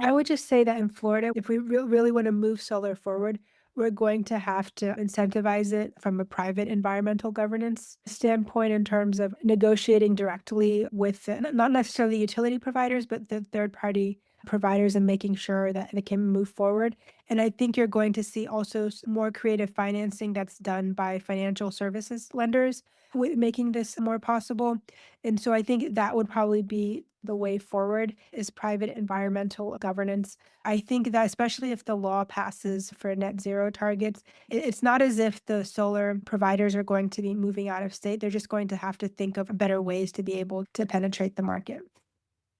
I would just say that in Florida, if we really want to move solar forward, we're going to have to incentivize it from a private environmental governance standpoint in terms of negotiating directly with not necessarily utility providers, but the third party providers and making sure that they can move forward. And I think you're going to see also more creative financing that's done by financial services lenders with making this more possible. And so I think that would probably be the way forward is private environmental governance. I think that especially if the law passes for net zero targets, it's not as if the solar providers are going to be moving out of state. They're just going to have to think of better ways to be able to penetrate the market.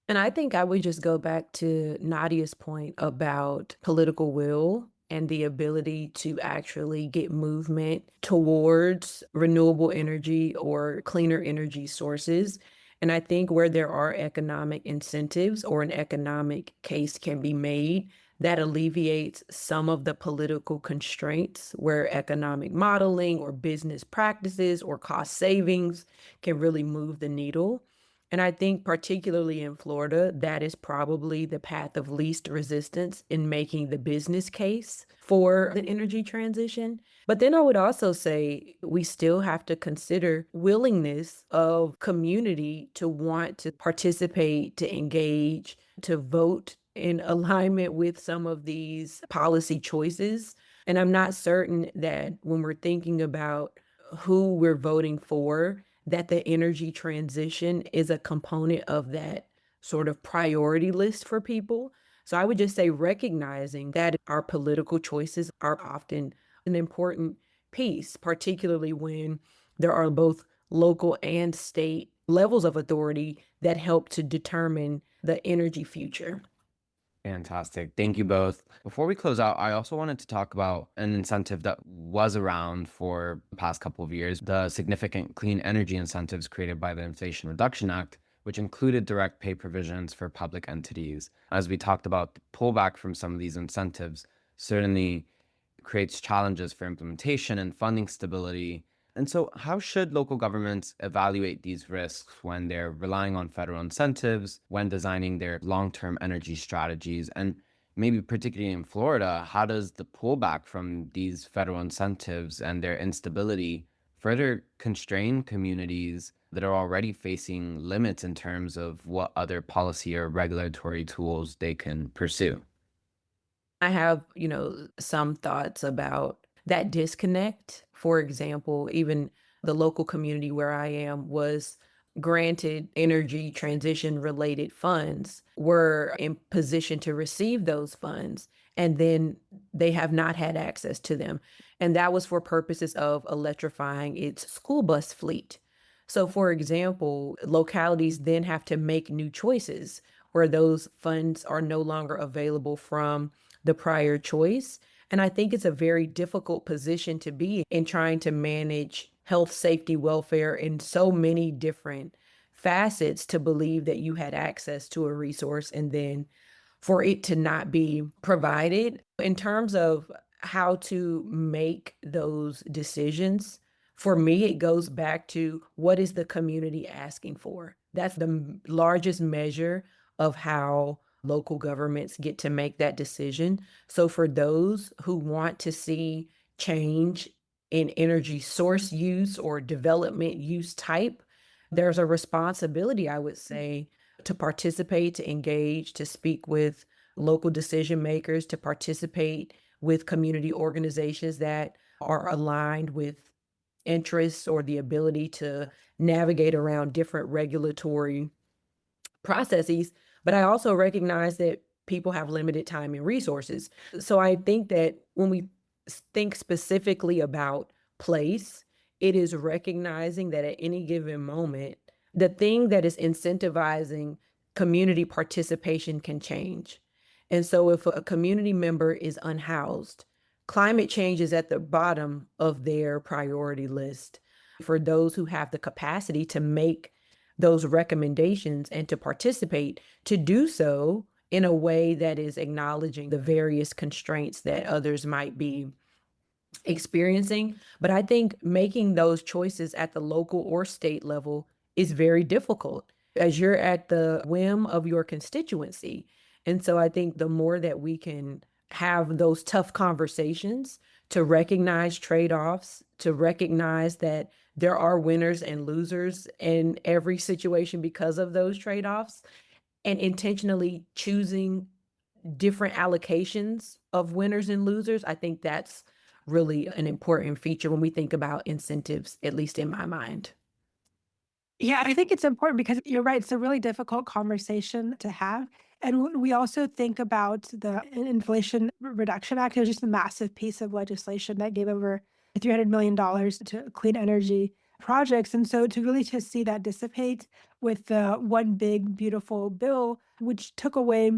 And I think I would just go back to Nadia's point about political will and the ability to actually get movement towards renewable energy or cleaner energy sources. And I think where there are economic incentives or an economic case can be made, that alleviates some of the political constraints where economic modeling or business practices or cost savings can really move the needle. And I think, particularly in Florida, that is probably the path of least resistance in making the business case for the energy transition. But then I would also say we still have to consider willingness of community to want to participate, to engage, to vote in alignment with some of these policy choices. And I'm not certain that when we're thinking about who we're voting for, that the energy transition is a component of that sort of priority list for people. So I would just say recognizing that our political choices are often an important piece, particularly when there are both local and state levels of authority that help to determine the energy future. Fantastic. Thank you both. Before we close out, I also wanted to talk about an incentive that was around for the past couple of years, the significant clean energy incentives created by the Inflation Reduction Act, which included direct pay provisions for public entities. As we talked about, the pullback from some of these incentives certainly creates challenges for implementation and funding stability. And so, how should local governments evaluate these risks when they're relying on federal incentives, when designing their long-term energy strategies? And maybe particularly in Florida, how does the pullback from these federal incentives and their instability further constrain communities that are already facing limits in terms of what other policy or regulatory tools they can pursue? I have, some thoughts about that disconnect. For example, even the local community where I am was granted energy transition related funds, were in position to receive those funds, and then they have not had access to them. And that was for purposes of electrifying its school bus fleet. So, for example, localities then have to make new choices where those funds are no longer available from the prior choice. And I think it's a very difficult position to be in trying to manage health, safety, welfare in so many different facets to believe that you had access to a resource and then for it to not be provided. In terms of how to make those decisions, for me, it goes back to what is the community asking for? That's the largest measure of how local governments get to make that decision. So for those who want to see change in energy source use or development use type, there's a responsibility, I would say, to participate, to engage, to speak with local decision makers, to participate with community organizations that are aligned with interests or the ability to navigate around different regulatory processes. But I also recognize that people have limited time and resources. So I think that when we think specifically about place, it is recognizing that at any given moment, the thing that is incentivizing community participation can change. And so if a community member is unhoused, climate change is at the bottom of their priority list for those who have the capacity to make those recommendations and to participate, to do so in a way that is acknowledging the various constraints that others might be experiencing. But I think making those choices at the local or state level is very difficult as you're at the whim of your constituency. And so I think the more that we can have those tough conversations to recognize trade-offs, to recognize that there are winners and losers in every situation because of those trade-offs, and intentionally choosing different allocations of winners and losers, I think that's really an important feature when we think about incentives, at least in my mind. Yeah, I think it's important because you're right. It's a really difficult conversation to have. And when we also think about the Inflation Reduction Act, it was just a massive piece of legislation that gave over $300 million to clean energy projects. And so to really just see that dissipate with the one big, beautiful bill, which took away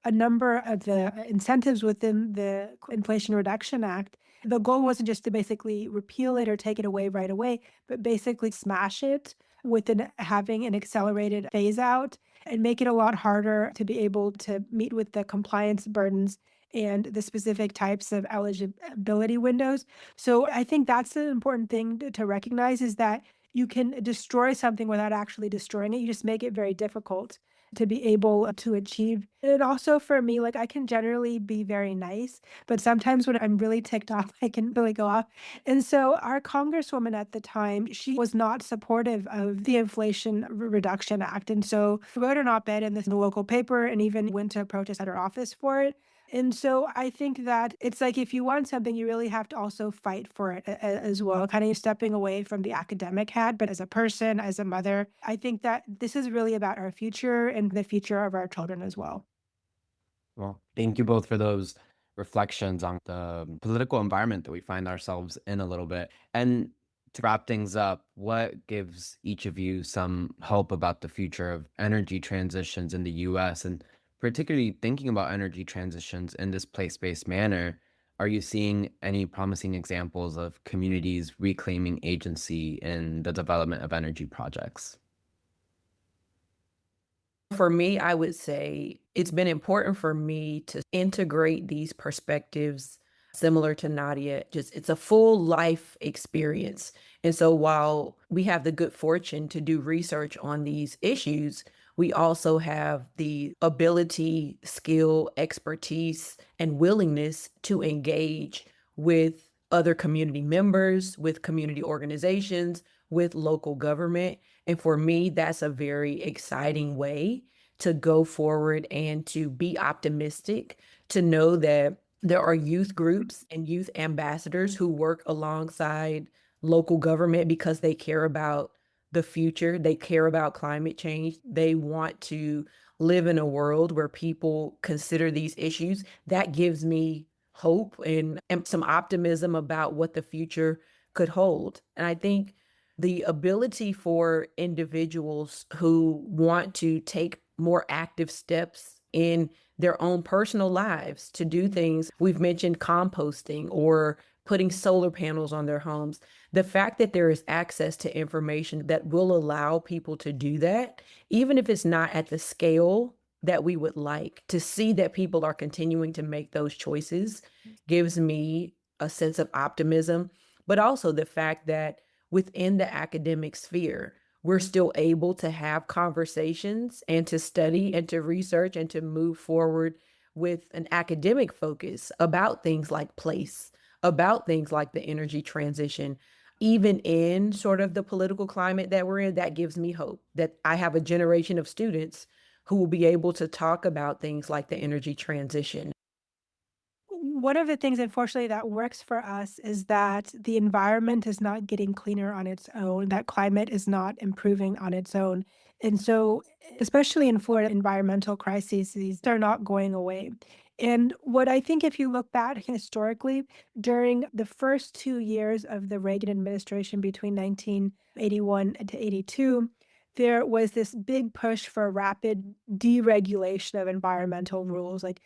a number of the incentives within the Inflation Reduction Act, the goal wasn't just to basically repeal it or take it away right away, but basically smash it within having an accelerated phase out and make it a lot harder to be able to meet with the compliance burdens and the specific types of eligibility windows. So I think that's an important thing to recognize is that you can destroy something without actually destroying it. You just make it very difficult to be able to achieve. And also for me, like I can generally be very nice, but sometimes when I'm really ticked off, I can really go off. And so our congresswoman at the time, she was not supportive of the Inflation Reduction Act. And so wrote an op-ed in the local paper and even went to protest at her office for it. And so I think that it's like if you want something, you really have to also fight for it as well, kind of stepping away from the academic hat. But as a person, as a mother, I think that this is really about our future and the future of our children as well. Well, thank you both for those reflections on the political environment that we find ourselves in a little bit. And to wrap things up, what gives each of you some hope about the future of energy transitions in the US? And particularly thinking about energy transitions in this place-based manner, are you seeing any promising examples of communities reclaiming agency in the development of energy projects? For me, I would say it's been important for me to integrate these perspectives similar to Nadia. Just it's a full life experience. And so while we have the good fortune to do research on these issues, we also have the ability, skill, expertise, and willingness to engage with other community members, with community organizations, with local government. And for me, that's a very exciting way to go forward and to be optimistic, to know that there are youth groups and youth ambassadors who work alongside local government because they care about the future. They care about climate change. They want to live in a world where people consider these issues. That gives me hope and some optimism about what the future could hold. And I think the ability for individuals who want to take more active steps in their own personal lives to do things. We've mentioned composting or putting solar panels on their homes. The fact that there is access to information that will allow people to do that, even if it's not at the scale that we would like, to see that people are continuing to make those choices gives me a sense of optimism, but also the fact that within the academic sphere, we're still able to have conversations and to study and to research and to move forward with an academic focus about things like place, about things like the energy transition. Even in sort of the political climate that we're in, that gives me hope that I have a generation of students who will be able to talk about things like the energy transition. One of the things, unfortunately, that works for us is that the environment is not getting cleaner on its own, that climate is not improving on its own. And so, especially in Florida, environmental crises, these are not going away. And what I think, if you look back historically, during the first 2 years of the Reagan administration between 1981 to 82, there was this big push for rapid deregulation of environmental rules, like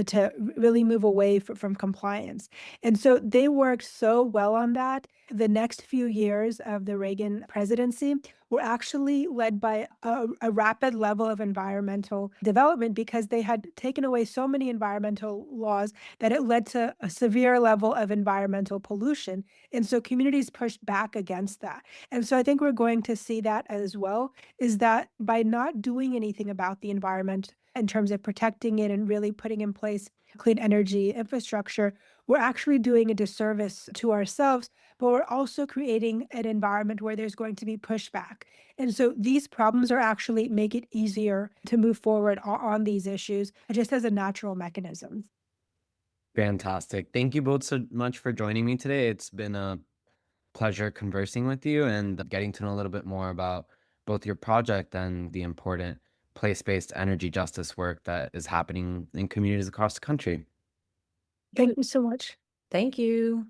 to really move away from compliance. And so they worked so well on that. The next few years of the Reagan presidency were actually led by a rapid level of environmental development because they had taken away so many environmental laws that it led to a severe level of environmental pollution. And so communities pushed back against that. And so I think we're going to see that as well, is that by not doing anything about the environment in terms of protecting it and really putting in place clean energy infrastructure, we're actually doing a disservice to ourselves, but we're also creating an environment where there's going to be pushback. And so these problems are actually make it easier to move forward on these issues just as a natural mechanism. Fantastic. Thank you both so much for joining me today. It's been a pleasure conversing with you and getting to know a little bit more about both your project and the important place-based energy justice work that is happening in communities across the country. Thank you so much. Thank you.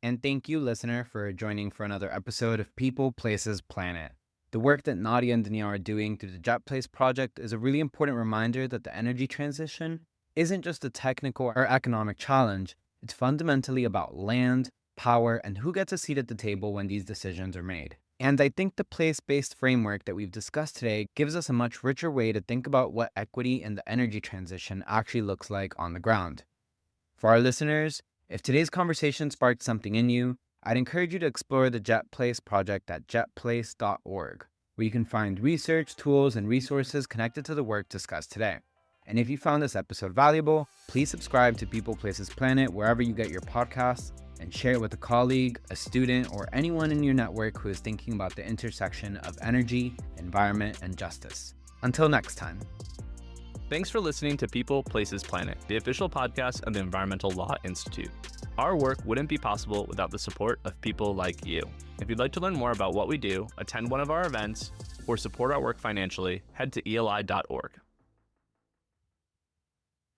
And thank you, listener, for joining for another episode of People, Places, Planet. The work that Nadia and Danielle are doing through the Jet Place project is a really important reminder that the energy transition isn't just a technical or economic challenge, it's fundamentally about land, power, and who gets a seat at the table when these decisions are made. And I think the place-based framework that we've discussed today gives us a much richer way to think about what equity in the energy transition actually looks like on the ground. For our listeners, if today's conversation sparked something in you, I'd encourage you to explore the JetPlace project at jetplace.org, where you can find research, tools, and resources connected to the work discussed today. And if you found this episode valuable, please subscribe to People, Places, Planet wherever you get your podcasts, and share it with a colleague, a student, or anyone in your network who is thinking about the intersection of energy, environment, and justice. Until next time. Thanks for listening to People, Places, Planet, the official podcast of the Environmental Law Institute. Our work wouldn't be possible without the support of people like you. If you'd like to learn more about what we do, attend one of our events, or support our work financially, head to eli.org.